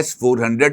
S-400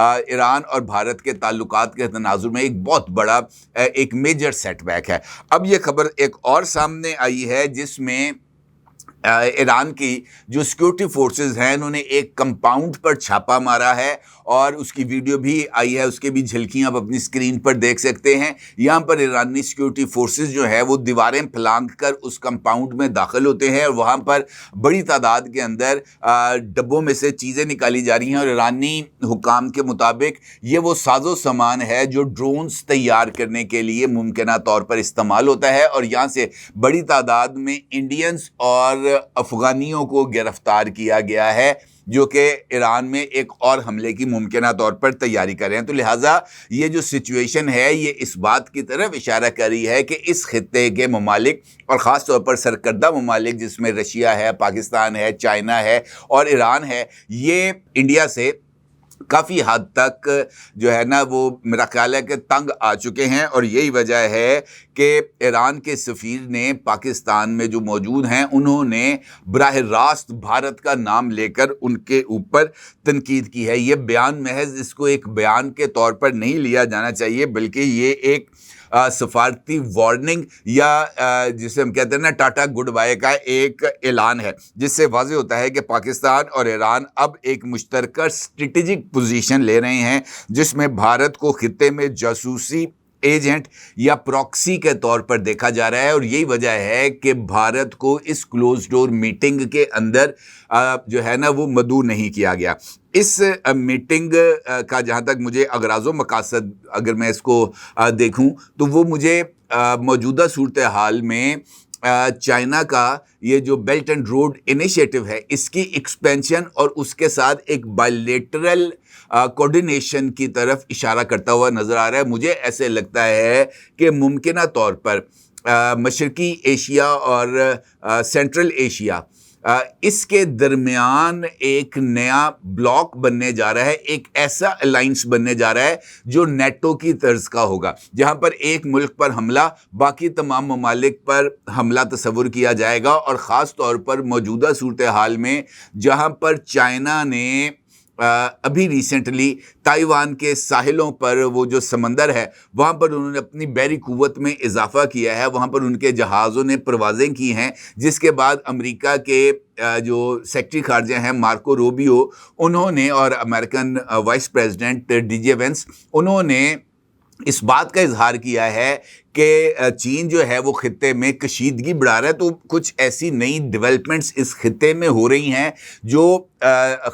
Iran اور بھارت کے تعلقات کے تناظر میں ایک بہت بڑا ایک میجر سیٹ بیک ہے۔ اب یہ خبر ایک اور سامنے آئی ہے جس میں ایران کی جو سیکیورٹی فورسز ہیں انہوں نے ایک کمپاؤنڈ پر چھاپا مارا ہے اور اس کی ویڈیو بھی آئی ہے، اس کے بھی جھلکیاں آپ اپنی سکرین پر دیکھ سکتے ہیں۔ یہاں پر ایرانی سیکیورٹی فورسز جو ہے وہ دیواریں پھلانگ کر اس کمپاؤنڈ میں داخل ہوتے ہیں اور وہاں پر بڑی تعداد کے اندر ڈبوں میں سے چیزیں نکالی جا رہی ہیں، اور ایرانی حکام کے مطابق یہ وہ ساز و سامان ہے جو ڈرونز تیار کرنے کے لیے ممکنہ طور پر استعمال ہوتا ہے، اور یہاں سے بڑی تعداد میں انڈینز اور افغانیوں کو گرفتار کیا گیا ہے جو کہ ایران میں ایک اور حملے کی ممکنہ طور پر تیاری کر رہے ہیں۔ تو لہٰذا یہ جو سچویشن ہے یہ اس بات کی طرف اشارہ کر رہی ہے کہ اس خطے کے ممالک اور خاص طور پر سرکردہ ممالک جس میں رشیا ہے، پاکستان ہے، چائنا ہے اور ایران ہے، یہ انڈیا سے کافی حد تک جو ہے نا وہ میرا خیال ہے کہ تنگ آ چکے ہیں، اور یہی وجہ ہے کہ ایران کے سفیر نے پاکستان میں جو موجود ہیں انہوں نے براہ راست بھارت کا نام لے کر ان کے اوپر تنقید کی ہے۔ یہ بیان محض اس کو ایک بیان کے طور پر نہیں لیا جانا چاہیے، بلکہ یہ ایک سفارتی وارننگ یا جسے ہم کہتے ہیں نا ٹاٹا گڈ بائے کا ایک اعلان ہے، جس سے واضح ہوتا ہے کہ پاکستان اور ایران اب ایک مشترکہ اسٹریٹجک پوزیشن لے رہے ہیں جس میں بھارت کو خطے میں جاسوسی ایجنٹ یا پراکسی کے طور پر دیکھا جا رہا ہے، اور یہی وجہ ہے کہ بھارت کو اس کلوز ڈور میٹنگ کے اندر جو ہے نا وہ مدعو نہیں کیا گیا۔ اس میٹنگ کا جہاں تک مجھے اغراض و مقاصد اگر میں اس کو دیکھوں تو وہ مجھے موجودہ صورتحال میں چائنا کا یہ جو بیلٹ اینڈ روڈ انیشیٹو ہے اس کی ایکسپینشن اور اس کے ساتھ ایک بائیلیٹرل کوارڈینیشن کی طرف اشارہ کرتا ہوا نظر آ رہا ہے۔ مجھے ایسے لگتا ہے کہ ممکنہ طور پر مشرقی ایشیا اور سینٹرل ایشیا اس کے درمیان ایک نیا بلاک بننے جا رہا ہے، ایک ایسا الائنس بننے جا رہا ہے جو نیٹو کی طرز کا ہوگا، جہاں پر ایک ملک پر حملہ باقی تمام ممالک پر حملہ تصور کیا جائے گا، اور خاص طور پر موجودہ صورتحال میں جہاں پر چائنا نے ابھی ریسنٹلی تائیوان کے ساحلوں پر وہ جو سمندر ہے وہاں پر انہوں نے اپنی بحری قوت میں اضافہ کیا ہے، وہاں پر ان کے جہازوں نے پروازیں کی ہیں، جس کے بعد امریکہ کے جو سیکرٹری خارجہ ہیں مارکو روبیو انہوں نے اور American vice president D J Vance انہوں نے اس بات کا اظہار کیا ہے کہ چین جو ہے وہ خطے میں کشیدگی بڑھا رہا ہے، تو کچھ ایسی نئی ڈیولپمنٹس اس خطے میں ہو رہی ہیں جو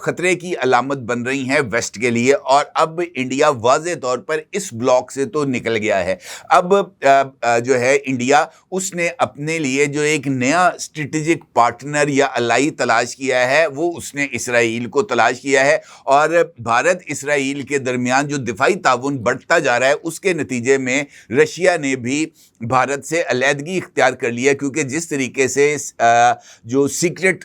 خطرے کی علامت بن رہی ہیں ویسٹ کے لیے، اور اب انڈیا واضح طور پر اس بلاک سے تو نکل گیا ہے۔ اب جو ہے انڈیا اس نے اپنے لیے جو ایک نیا اسٹریٹجک پارٹنر یا الائی تلاش کیا ہے وہ اس نے اسرائیل کو تلاش کیا ہے، اور بھارت اسرائیل کے درمیان جو دفاعی تعاون بڑھتا جا رہا ہے اس کے نتیجے میں رشیا نے بھی بھارت سے علیحدگی اختیار کر لیا، کیونکہ جس طریقے سے جو سیکرٹ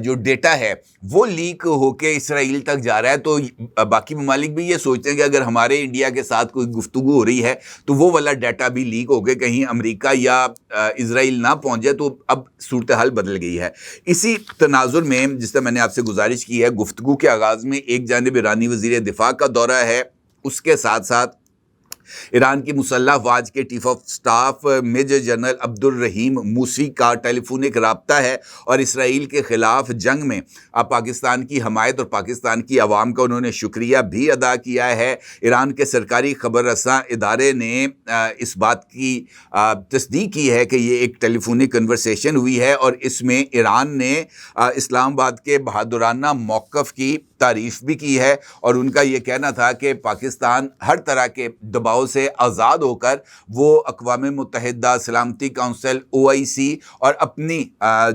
جو ڈیٹا ہے وہ لیک ہو کے اسرائیل تک جا رہا ہے، تو باقی ممالک بھی یہ سوچتے ہیں کہ اگر ہمارے انڈیا کے ساتھ کوئی گفتگو ہو رہی ہے تو وہ والا ڈیٹا بھی لیک ہو کے کہیں امریکہ یا اسرائیل نہ پہنچ جائے، تو اب صورتحال بدل گئی ہے۔ اسی تناظر میں جس طرح میں نے آپ سے گزارش کی ہے، گفتگو کے آغاز میں ایک جانب ایرانی وزیر دفاع کا دورہ ہے، اس کے ساتھ ساتھ ایران کی مسلح افواج کے chief of staff major general Abdul Rahim موسی کا ٹیلی فونک رابطہ ہے، اور اسرائیل کے خلاف جنگ میں پاکستان کی حمایت اور پاکستان کی عوام کا انہوں نے شکریہ بھی ادا کیا ہے۔ ایران کے سرکاری خبر رساں ادارے نے اس بات کی تصدیق کی ہے کہ یہ ایک ٹیلی فونک کنورسیشن ہوئی ہے، اور اس میں ایران نے اسلام آباد کے بہادرانہ موقف کی تعریف بھی کی ہے، اور ان کا یہ کہنا تھا کہ پاکستان ہر طرح کے دباؤ سے آزاد ہو کر وہ اقوام متحدہ، سلامتی کونسل، OIC اور اپنی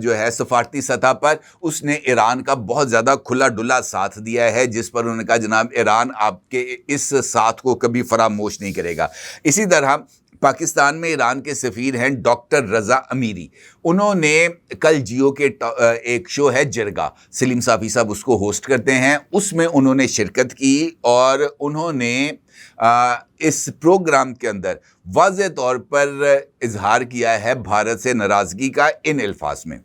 جو ہے سفارتی سطح پر اس نے ایران کا بہت زیادہ کھلا ڈلا ساتھ دیا ہے، جس پر انہوں نے کہا جناب ایران آپ کے اس ساتھ کو کبھی فراموش نہیں کرے گا۔ اسی طرح پاکستان میں ایران کے سفیر ہیں ڈاکٹر رضا امیری، انہوں نے کل جیو کے ایک شو ہے جرگا، سلیم صافی صاحب اس کو ہوسٹ کرتے ہیں، اس میں انہوں نے شرکت کی، اور انہوں نے اس پروگرام کے اندر واضح طور پر اظہار کیا ہے بھارت سے ناراضگی کا ان الفاظ میں۔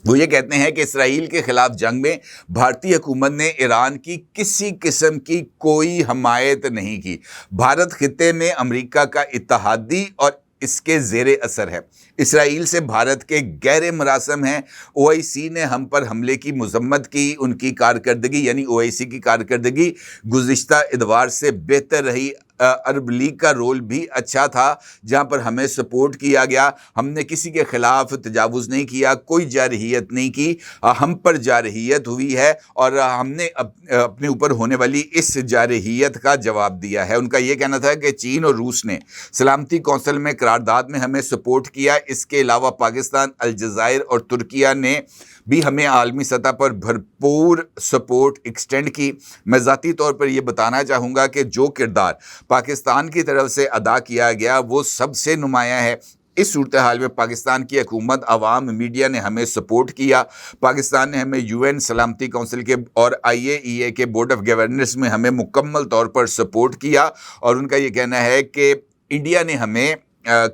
وہ یہ کہتے ہیں کہ اسرائیل کے خلاف جنگ میں بھارتی حکومت نے ایران کی کسی قسم کی کوئی حمایت نہیں کی۔ بھارت خطے میں امریکہ کا اتحادی اور اس کے زیر اثر ہے۔ اسرائیل سے بھارت کے گہرے مراسم ہیں۔ OIC نے ہم پر حملے کی مذمت کی۔ ان کی کارکردگی یعنی OIC کی کارکردگی گزشتہ اتوار سے بہتر رہی۔ عرب لیگ کا رول بھی اچھا تھا جہاں پر ہمیں سپورٹ کیا گیا۔ ہم نے کسی کے خلاف تجاوز نہیں کیا، کوئی جارحیت نہیں کی۔ ہم پر جارحیت ہوئی ہے اور ہم نے اپنے اوپر ہونے والی اس جارحیت کا جواب دیا ہے۔ ان کا یہ کہنا تھا کہ چین اور روس نے سلامتی کونسل میں قرارداد میں ہمیں سپورٹ کیا۔ اس کے علاوہ پاکستان، الجزائر اور ترکیہ نے بھی ہمیں عالمی سطح پر بھرپور سپورٹ ایکسٹینڈ کی۔ میں ذاتی طور پر یہ بتانا چاہوں گا کہ جو کردار پاکستان کی طرف سے ادا کیا گیا وہ سب سے نمایاں ہے۔ اس صورتحال میں پاکستان کی حکومت، عوام، میڈیا نے ہمیں سپورٹ کیا۔ پاکستان نے ہمیں UN سلامتی کونسل کے اور IAEA کے بورڈ آف گورنرز میں ہمیں مکمل طور پر سپورٹ کیا، اور ان کا یہ کہنا ہے کہ انڈیا نے ہمیں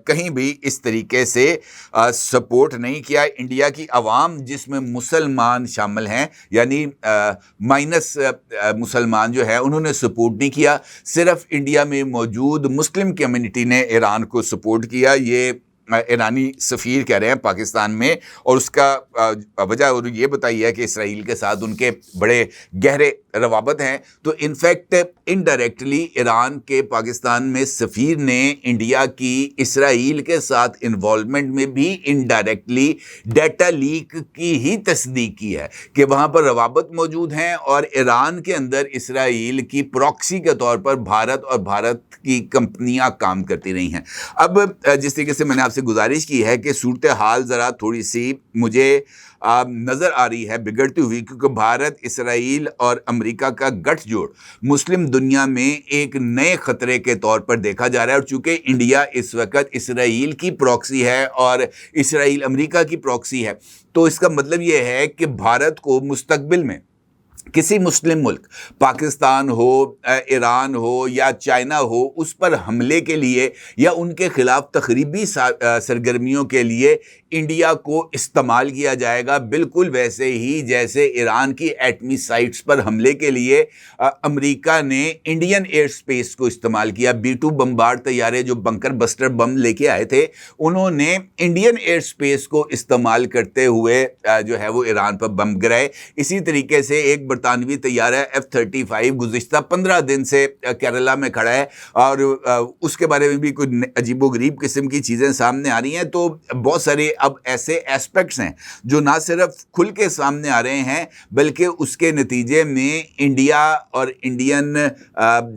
کہیں بھی اس طریقے سے سپورٹ نہیں کیا۔ انڈیا کی عوام جس میں مسلمان شامل ہیں، یعنی مائنس مسلمان جو ہیں، انہوں نے سپورٹ نہیں کیا۔ صرف انڈیا میں موجود مسلم کمیونٹی نے ایران کو سپورٹ کیا۔ یہ ایرانی سفیر کہہ رہے ہیں پاکستان میں، اور اس کا وجہ یہ بتائی ہے کہ اسرائیل کے ساتھ ان کے بڑے گہرے روابط ہیں۔ تو انفیکٹ انڈائریکٹلی ایران کے پاکستان میں سفیر نے انڈیا کی اسرائیل کے ساتھ انوالومنٹ میں بھی انڈائریکٹلی ڈیٹا لیک کی ہی تصدیق کی ہے کہ وہاں پر روابط موجود ہیں، اور ایران کے اندر اسرائیل کی پراکسی کے طور پر بھارت اور بھارت کی کمپنیاں کام کرتی رہی ہیں۔ اب جس طریقے سے میں نے آپ سے گزارش کی ہے کہ صورتحال ذرا تھوڑی سی مجھے نظر آ رہی ہے بگڑتی ہوئی، کیونکہ بھارت، اسرائیل اور امریکہ کا گٹھ جوڑ مسلم دنیا میں ایک نئے خطرے کے طور پر دیکھا جا رہا ہے۔ اور چونکہ انڈیا اس وقت اسرائیل کی پراکسی ہے اور اسرائیل امریکہ کی پراکسی ہے، تو اس کا مطلب یہ ہے کہ بھارت کو مستقبل میں کسی مسلم ملک، پاکستان ہو، ایران ہو یا چائنا ہو، اس پر حملے کے لیے یا ان کے خلاف تخریبی سرگرمیوں کے لیے انڈیا کو استعمال کیا جائے گا، بالکل ویسے ہی جیسے ایران کی ایٹمی سائٹس پر حملے کے لیے امریکہ نے انڈین ایئر سپیس کو استعمال کیا۔ B-2 بمبارڈ طیارے جو بنکر بسٹر بم لے کے آئے تھے، انہوں نے انڈین ایئر سپیس کو استعمال کرتے ہوئے جو ہے وہ ایران پر بم گرائے۔ اسی طریقے سے ایک برطانوی طیارہ F-35 گزشتہ 15 دن سے کیرلا میں کھڑا ہے، اور اس کے بارے میں بھی کوئی عجیب و غریب قسم کی چیزیں سامنے آ رہی ہیں۔ تو بہت سارے اب ایسے ایسپیکٹس ہیں جو نہ صرف کھل کے سامنے آ رہے ہیں، بلکہ اس کے نتیجے میں انڈیا اور انڈین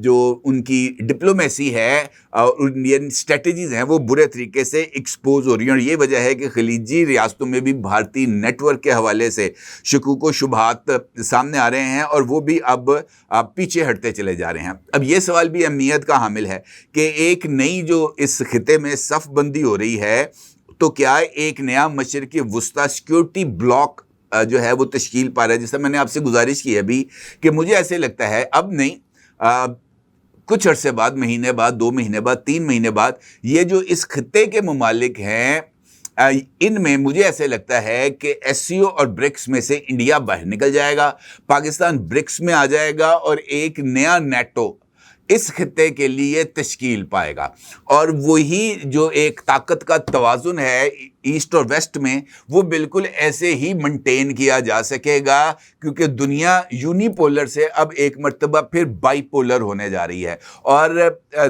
جو ان کی ڈپلومیسی ہے اور انڈین اسٹریٹجیز ہیں وہ برے طریقے سے ایکسپوز ہو رہی ہیں۔ اور یہ وجہ ہے کہ خلیجی ریاستوں میں بھی بھارتی نیٹ ورک کے حوالے سے شکوک و شبہات سامنے آ رہے ہیں، اور وہ بھی اب پیچھے ہٹتے چلے جا رہے ہیں۔ اب یہ سوال بھی اہمیت کا حامل ہے کہ ایک نئی جو اس خطے میں صف بندی ہو رہی ہے، تو کیا ایک نیا مشرقی وسطی سیکیورٹی بلاک جو ہے وہ تشکیل پا رہا ہے؟ جیسا میں نے آپ سے گزارش کی ہے ابھی کہ مجھے ایسے لگتا ہے اب نہیں، کچھ عرصے بعد، مہینے بعد، 2 مہینے بعد، 3 مہینے بعد، یہ جو اس خطے کے ممالک ہیں ان میں مجھے ایسے لگتا ہے کہ SCO اور برکس میں سے انڈیا باہر نکل جائے گا، پاکستان برکس میں آ جائے گا، اور ایک نیا نیٹو اس خطے کے لیے تشکیل پائے گا۔ اور وہی جو ایک طاقت کا توازن ہے ایسٹ اور ویسٹ میں، وہ بالکل ایسے ہی مینٹین کیا جا سکے گا، کیونکہ دنیا یونی پولر سے اب ایک مرتبہ پھر بائی پولر ہونے جا رہی ہے، اور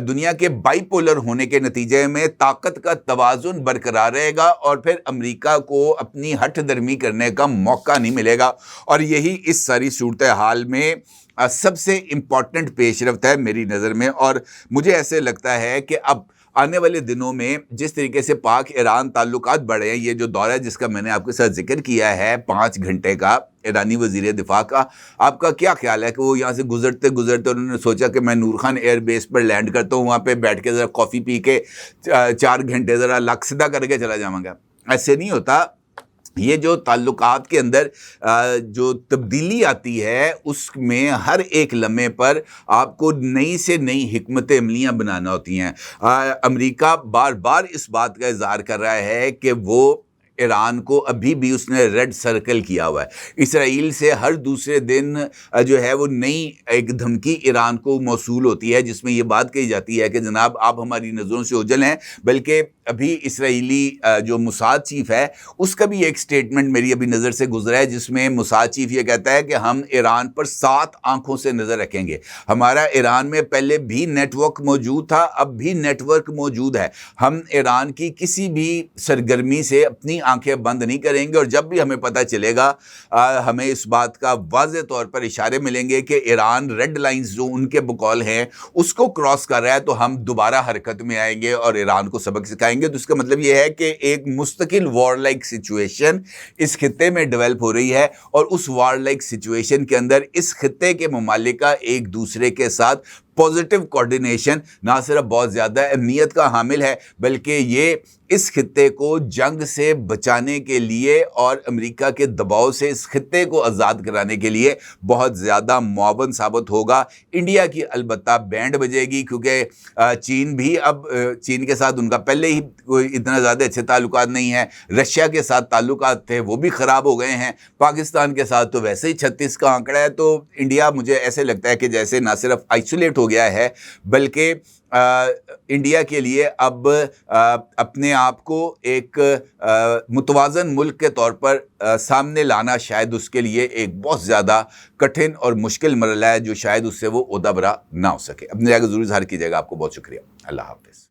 دنیا کے بائی پولر ہونے کے نتیجے میں طاقت کا توازن برقرار رہے گا، اور پھر امریکہ کو اپنی ہٹ درمی کرنے کا موقع نہیں ملے گا۔ اور یہی اس ساری صورتحال میں سب سے امپورٹنٹ پیش رفت ہے میری نظر میں۔ اور مجھے ایسے لگتا ہے کہ اب آنے والے دنوں میں جس طریقے سے پاک ایران تعلقات بڑھے ہیں، یہ جو دورہ جس کا میں نے آپ کے ساتھ ذکر کیا ہے 5 گھنٹے کا ایرانی وزیر دفاع کا، آپ کا کیا خیال ہے کہ وہ یہاں سے گزرتے گزرتے انہوں نے سوچا کہ میں نور خان ایئر بیس پر لینڈ کرتا ہوں، وہاں پہ بیٹھ کے ذرا کافی پی کے 4 گھنٹے ذرا لک سیدھا کر کے چلا جاؤں گا؟ ایسے نہیں ہوتا۔ یہ جو تعلقات کے اندر جو تبدیلی آتی ہے، اس میں ہر ایک لمحے پر آپ کو نئی سے نئی حکمت عملیاں بنانا ہوتی ہیں۔ امریکہ بار بار اس بات کا اظہار کر رہا ہے کہ وہ ایران کو ابھی بھی اس نے ریڈ سرکل کیا ہوا ہے۔ اسرائیل سے ہر دوسرے دن جو ہے وہ نئی ایک دھمکی ایران کو موصول ہوتی ہے، جس میں یہ بات کہی جاتی ہے کہ جناب آپ ہماری نظروں سے اوجھل ہیں۔ بلکہ ابھی اسرائیلی جو موساد چیف ہے اس کا بھی ایک سٹیٹمنٹ میری ابھی نظر سے گزرا ہے، جس میں موساد چیف یہ کہتا ہے کہ ہم ایران پر 7 آنکھوں سے نظر رکھیں گے۔ ہمارا ایران میں پہلے بھی نیٹ ورک موجود تھا، اب بھی نیٹ ورک موجود ہے، ہم ایران کی کسی بھی سرگرمی سے اپنی آنکھیں بند نہیں کریں گے، اور جب بھی ہمیں پتہ چلے گا ہمیں اس بات کا واضح طور پر اشارے ملیں گے کہ ایران ریڈ لائنز جو ان کے بقول ہیں اس کو کراس کر رہا ہے، تو ہم دوبارہ حرکت میں آئیں گے اور ایران کو سبق سکھائیں گے۔ تو اس کا مطلب یہ ہے کہ ایک مستقل وار لائک سچویشن اس خطے میں ڈیولپ ہو رہی ہے، اور اس وار لائک سچویشن کے اندر اس خطے کے ممالکہ ایک دوسرے کے ساتھ پازیٹیو کوارڈینیشن نہ صرف بہت زیادہ اہمیت کا حامل ہے، بلکہ یہ اس خطے کو جنگ سے بچانے کے لیے اور امریکہ کے دباؤ سے اس خطے کو آزاد کرانے کے لیے بہت زیادہ معاون ثابت ہوگا۔ انڈیا کی البتہ بینڈ بجے گی، کیونکہ چین بھی اب چین کے ساتھ ان کا پہلے ہی کوئی اتنا زیادہ اچھے تعلقات نہیں ہیں، رشیا کے ساتھ تعلقات تھے وہ بھی خراب ہو گئے ہیں، پاکستان کے ساتھ تو ویسے ہی 36 کا آنکڑا ہے۔ تو انڈیا مجھے ایسے لگتا ہے کہ جیسے نہ صرف آئسولیٹ ہو گیا ہے، بلکہ انڈیا کے لیے اب اپنے آپ کو ایک متوازن ملک کے طور پر سامنے لانا شاید اس کے لیے ایک بہت زیادہ کٹھن اور مشکل مرحلہ ہے، جو شاید اس سے وہ عہدہ برا نہ ہو سکے۔ اپنے جگہ ضرور اظہار کیجیے گا۔ آپ کو بہت شکریہ۔ اللہ حافظ۔